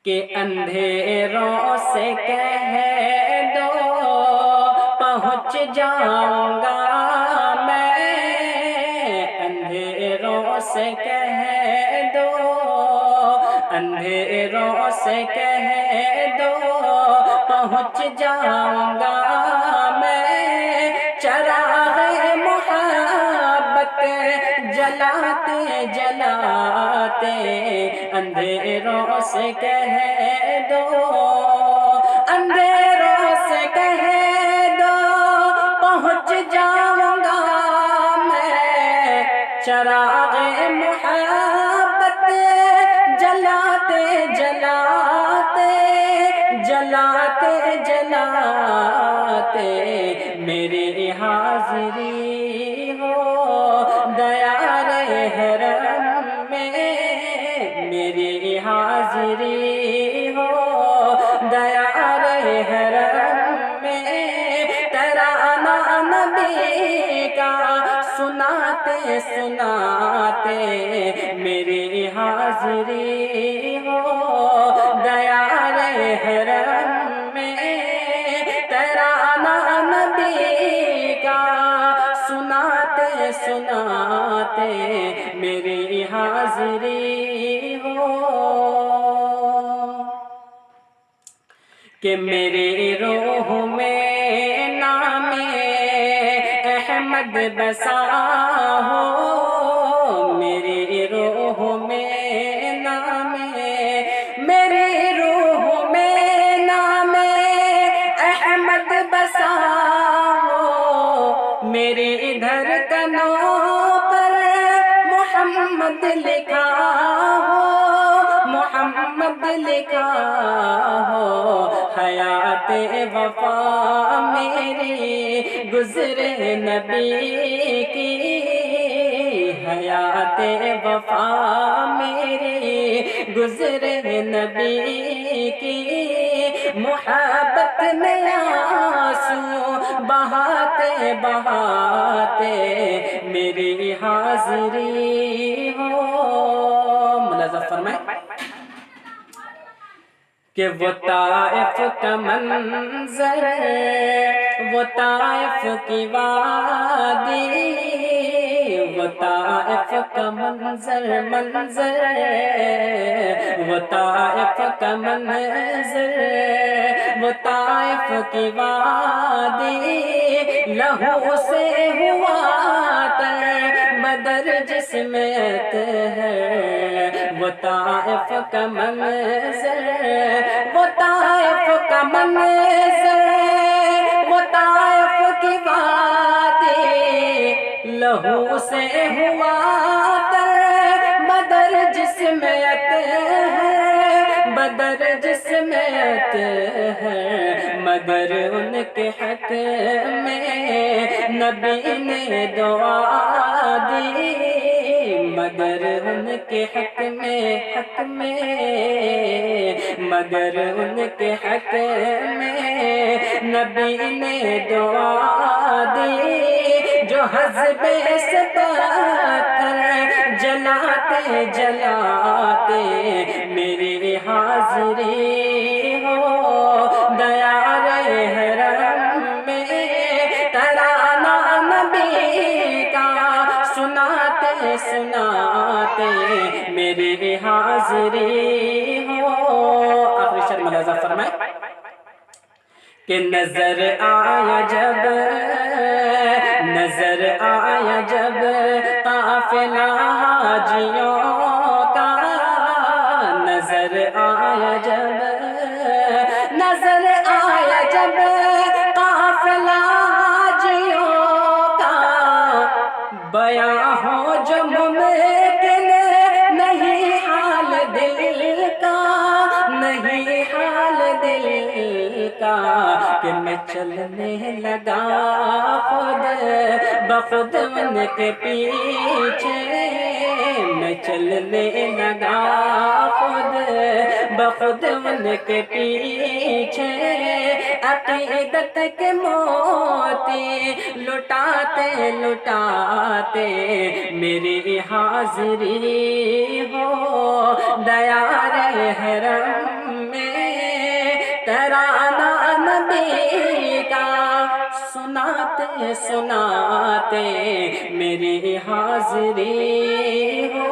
کہ اندھیروں سے کہہ دو پہنچ جاؤں گا میں، اندھیروں سے کہہ دو، اندھیروں سے کہہ دو پہنچ جاؤں گا میں، چراغ محبت جلاتے جلاتے اندھیروں سے کہہ دو، اندھیروں سے کہہ دو پہنچ جاؤں گا میں، چراغ محبت جلاتے جلاتے جلاتے جلاتے میری حاضری ہو دیار حرم میں، میری حاضری ہو دیار حرم میں، ترانہ نبی کا سناتے سناتے میری حاضری ہو دیار حرم میں، ترانہ نبی کا سناتے سناتے میری حاضری ہو، کہ میری روح میں نام احمد بسا ہو، میری روح میں نام، میری روح میں نام احمد بسا ہو، میری دھڑکنوں پر محمد لکھا ہو، محمد لکھا ہو، حیات وفا میری گزرے نبی کی، حیات وفا میری گزرے نبی کی، محبت میں آنسو بہاتے بہاتے میری حاضری ہو، ملاحظہ فرمائیں کہ وہ طائف کا منظر، وہ طائف کی وادی، وہ طائف کا منظر منظر، وہ طائف کا منظر، وہ طائف کی وادی، لہو سے ہوا تر بدر جسمت ہے، وہ طائف کا منظر، وہ طائف کا منظر، وہ طائف کی وادی، لہو سے ہوا تر بدر جسمت ہے، بدر جسمت ہے، مگر ان کے حق میں نبی نے دعا دی، مگر ان کے حق میں مگر ان کے حق میں نبی نے دعا دی، جو حزب سے پتھر جلاتے جلاتے میری حاضری ہو دیار حرم میں، ترانہ نبی کا سناتے سناتے میری حاضری ہو، آخری شعر ملاحظہ فرمائیں کہ نظر آیا جب، نظر آیا جب قافلہ حاجیوں کا، نظر آیا جب، نظر آیا جب قافلہ حاجیوں کا، بیاں ہو جو ممکن نہیں حال دل کا، نہیں حال دل کا، کہ میں چلنے لگا خود بخود ان کے پیچھے، میں چلنے لگا خود بخود ان کے پیچھے، عقیدت کے موتی لٹاتے لٹاتے میری حاضری ہو دیار حرم نبی کا سناتے سناتے میری حاضری ہو